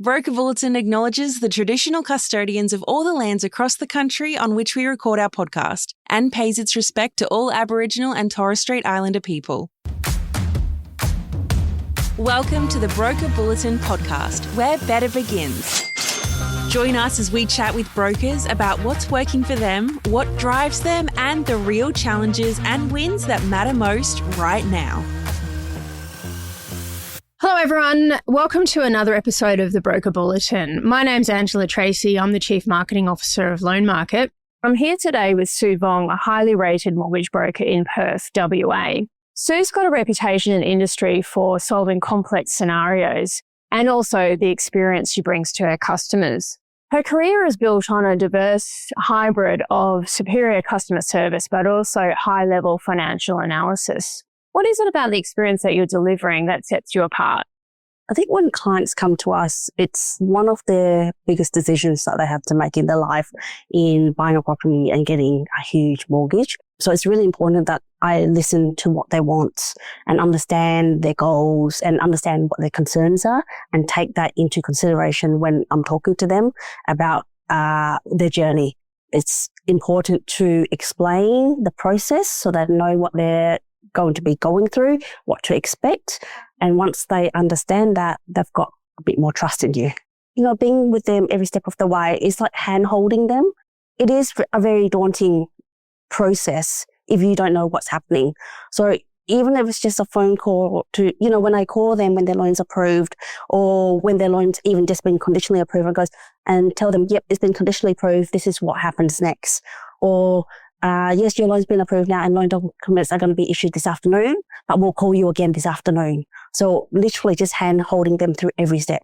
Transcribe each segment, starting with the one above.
Broker Bulletin acknowledges the traditional custodians of all the lands across the country on which we record our podcast and pays its respect to all Aboriginal and Torres Strait Islander people. Welcome to the Broker Bulletin podcast, where better begins. Join us as we chat with brokers about what's working for them, what drives them, and the real challenges and wins that matter most right now. Hello everyone, welcome to another episode of the Broker Bulletin. My name's Tracey, I'm the Chief Marketing Officer of Loan Market. I'm here today with Sue Vuong, a highly rated mortgage broker in Perth, WA. Sue's got a reputation in the industry for solving complex scenarios and also the experience she brings to her customers. Her career is built on a diverse hybrid of superior customer service but also high-level financial analysis. What is it about the experience that you're delivering that sets you apart? I think when clients come to us, it's one of the biggest decisions that they have to make in their life in buying a property and getting a huge mortgage. So it's really important that I listen to what they want and understand their goals and understand what their concerns are and take that into consideration when I'm talking to them about their journey. It's important to explain the process so they know what they're going to be going through, what to expect. And once they understand that, they've got a bit more trust in you. You know, being with them every step of the way is like hand-holding them. It is a very daunting process if you don't know what's happening. So even if it's just a phone call to, you know, when I call them when their loan's approved or when their loan's even just been conditionally approved, I go and tell them, yep, it's been conditionally approved. This is what happens next. Or yes, your loan's been approved now and loan documents are going to be issued this afternoon, but we'll call you again this afternoon. So literally just hand holding them through every step.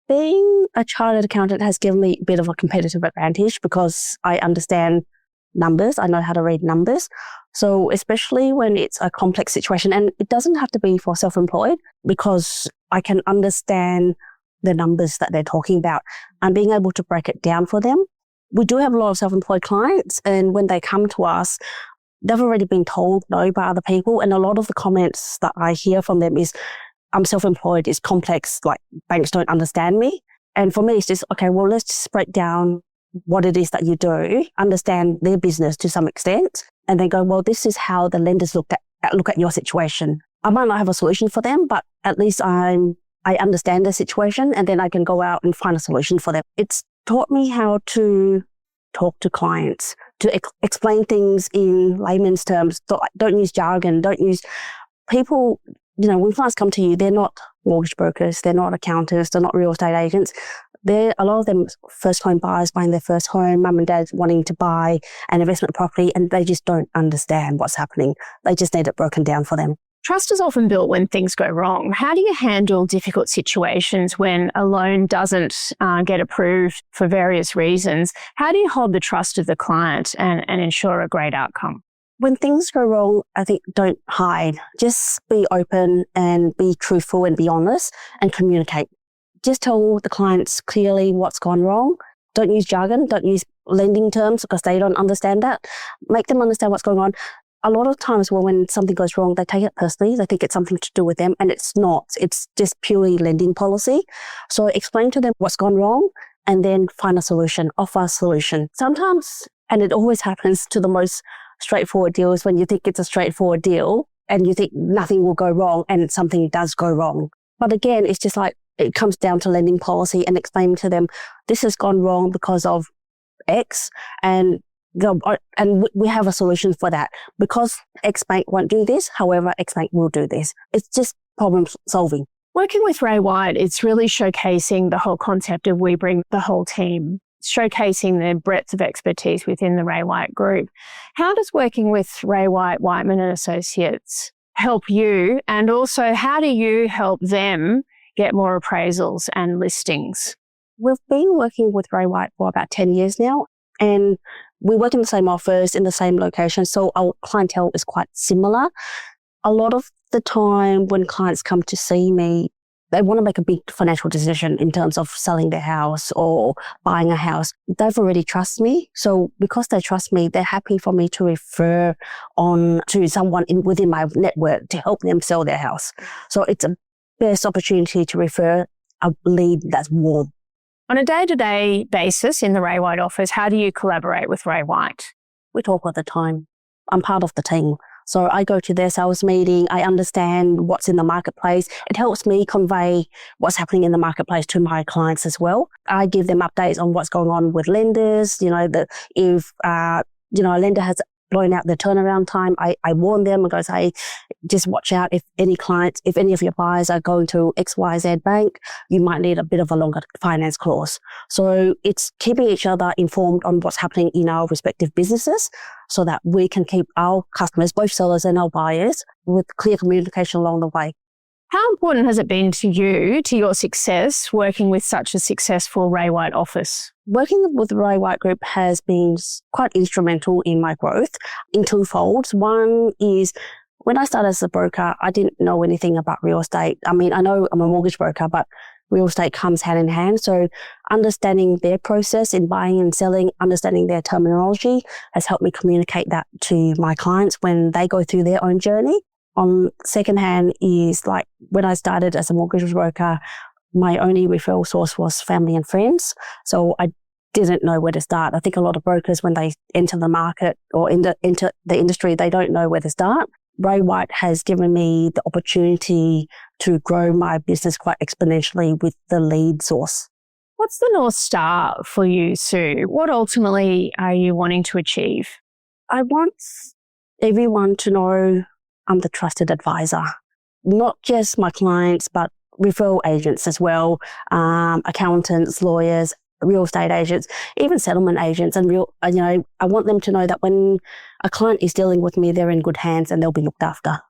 Being a chartered accountant has given me a bit of a competitive advantage because I understand numbers. I know how to read numbers. So especially when it's a complex situation, and it doesn't have to be for self-employed because I can understand the numbers that they're talking about and being able to break it down for them. We do have a lot of self-employed clients, and when they come to us, they've already been told no by other people. And a lot of the comments that I hear from them is, I'm self-employed, it's complex, like banks don't understand me. And for me, it's just, okay, well, let's just break down what it is that you do, understand their business to some extent, and then go, well, this is how the lenders look at your situation. I might not have a solution for them, but at least I understand the situation, and then I can go out and find a solution for them. It's taught me how to talk to clients, to explain things in layman's terms. Don't use jargon. Don't use people, you know, when clients come to you, they're not mortgage brokers. They're not accountants. They're not real estate agents. They're a lot of them first home buyers buying their first home, mum and dad wanting to buy an investment property, and they just don't understand what's happening. They just need it broken down for them. Trust is often built when things go wrong. How do you handle difficult situations when a loan doesn't get approved for various reasons? How do you hold the trust of the client and ensure a great outcome? When things go wrong, I think don't hide. Just be open and be truthful and be honest and communicate. Just tell the clients clearly what's gone wrong. Don't use jargon. Don't use lending terms because they don't understand that. Make them understand what's going on. A lot of times when something goes wrong, they take it personally. They think it's something to do with them, and it's not. It's just purely lending policy. So explain to them what's gone wrong and then find a solution, offer a solution. Sometimes, and it always happens to the most straightforward deals when you think it's a straightforward deal and you think nothing will go wrong and something does go wrong. But again, it's just like it comes down to lending policy and explaining to them, this has gone wrong because of X and we have a solution for that. Because X Bank won't do this, however, X Bank will do this. It's just problem solving. Working with Ray White, it's really showcasing the whole concept of we bring the whole team, showcasing the breadth of expertise within the Ray White group. How does working with Ray White, Whiteman and Associates help you? And also, how do you help them get more appraisals and listings? We've been working with Ray White for about 10 years now, and we work in the same office, in the same location, so our clientele is quite similar. A lot of the time when clients come to see me, they want to make a big financial decision in terms of selling their house or buying a house. They've already trust me. So because they trust me, they're happy for me to refer on to someone within my network to help them sell their house. So it's a best opportunity to refer a lead that's warm. On a day-to-day basis in the Ray White office, how do you collaborate with Ray White? We talk all the time. I'm part of the team. So I go to their sales meeting. I understand what's in the marketplace. It helps me convey what's happening in the marketplace to my clients as well. I give them updates on what's going on with lenders. If a lender has blown out their turnaround time, I warn them and go, hey, just watch out if any of your buyers are going to XYZ bank, you might need a bit of a longer finance clause. So it's keeping each other informed on what's happening in our respective businesses so that we can keep our customers, both sellers and our buyers, with clear communication along the way. How important has it been to you, to your success, working with such a successful Ray White office? Working with the Ray White Group has been quite instrumental in my growth in two folds. One is when I started as a broker, I didn't know anything about real estate. I mean, I know I'm a mortgage broker, but real estate comes hand in hand. So understanding their process in buying and selling, understanding their terminology has helped me communicate that to my clients when they go through their own journey. On second hand is like when I started as a mortgage broker, my only referral source was family and friends. So I didn't know where to start. I think a lot of brokers, when they enter the market or enter the industry, they don't know where to start. Ray White has given me the opportunity to grow my business quite exponentially with the lead source. What's the North Star for you, Sue? What ultimately are you wanting to achieve? I want everyone to know I'm the trusted advisor, not just my clients, but referral agents as well, accountants, lawyers, real estate agents, even settlement agents. And I want them to know that when a client is dealing with me, they're in good hands and they'll be looked after.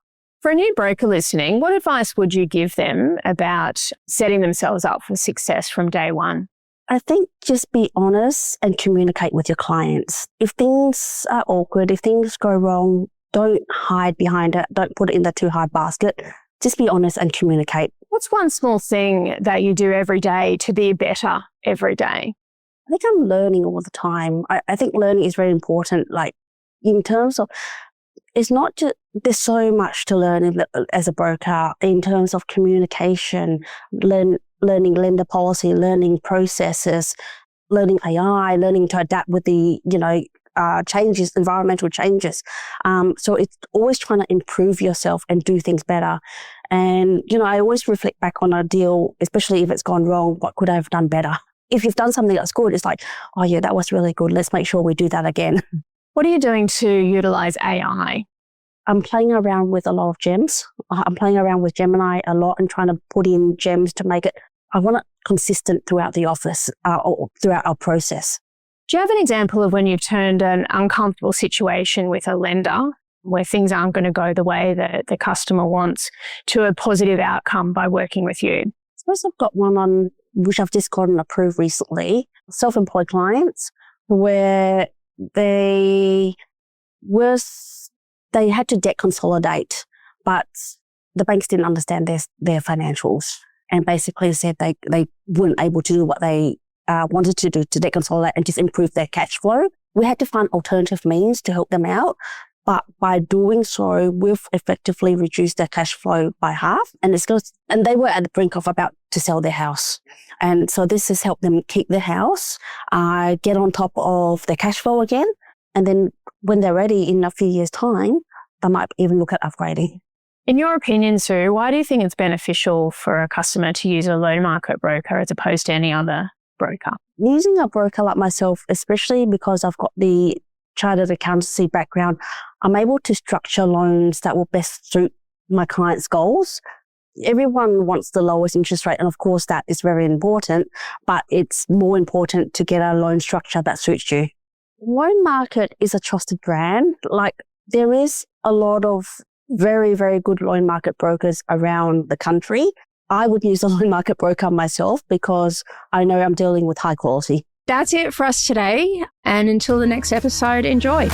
For a new broker listening, what advice would you give them about setting themselves up for success from day one? I think just be honest and communicate with your clients. If things are awkward, if things go wrong, don't hide behind it. Don't put it in the too hard basket. Just be honest and communicate. What's one small thing that you do every day to be better every day? I think I'm learning all the time. I think learning is very important. Like in terms of, it's not just, there's so much to learn as a broker in terms of communication, learning lender policy, learning processes, learning AI, learning to adapt with the, changes, environmental changes. So it's always trying to improve yourself and do things better. And, I always reflect back on a deal, especially if it's gone wrong, what could I have done better? If you've done something that's good, it's like, oh yeah, that was really good. Let's make sure we do that again. What are you doing to utilize AI? I'm playing around with a lot of gems. I'm playing around with Gemini a lot and trying to put in gems to make it, I want it consistent throughout the office, or throughout our process. Do you have an example of when you've turned an uncomfortable situation with a lender where things aren't going to go the way that the customer wants to a positive outcome by working with you? I suppose I've got one on which I've just gotten approved recently, self-employed clients, where they had to debt consolidate, but the banks didn't understand their financials and basically said they weren't able to do what they wanted to do to debt consolidate and just improve their cash flow. We had to find alternative means to help them out. But by doing so, we've effectively reduced their cash flow by half. And they were at the brink of about to sell their house. And so this has helped them keep their house, get on top of their cash flow again. And then when they're ready in a few years' time, they might even look at upgrading. In your opinion, Sue, why do you think it's beneficial for a customer to use a loan market broker as opposed to any other broker? Using a broker like myself, especially because I've got the chartered accountancy background, I'm able to structure loans that will best suit my client's goals. Everyone wants the lowest interest rate, and of course that is very important, but it's more important to get a loan structure that suits you. Loan Market is a trusted brand. Like, there is a lot of very, very good loan market brokers around the country. I would use a loan market broker myself because I know I'm dealing with high quality. That's it for us today. And until the next episode, enjoy.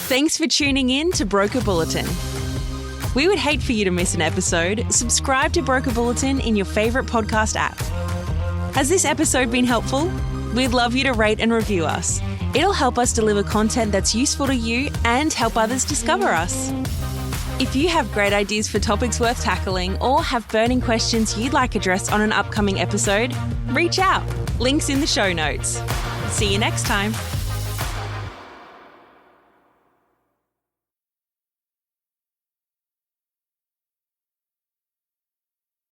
Thanks for tuning in to Broker Bulletin. We would hate for you to miss an episode. Subscribe to Broker Bulletin in your favourite podcast app. Has this episode been helpful? We'd love you to rate and review us. It'll help us deliver content that's useful to you and help others discover us. If you have great ideas for topics worth tackling or have burning questions you'd like addressed on an upcoming episode, reach out. Links in the show notes. See you next time.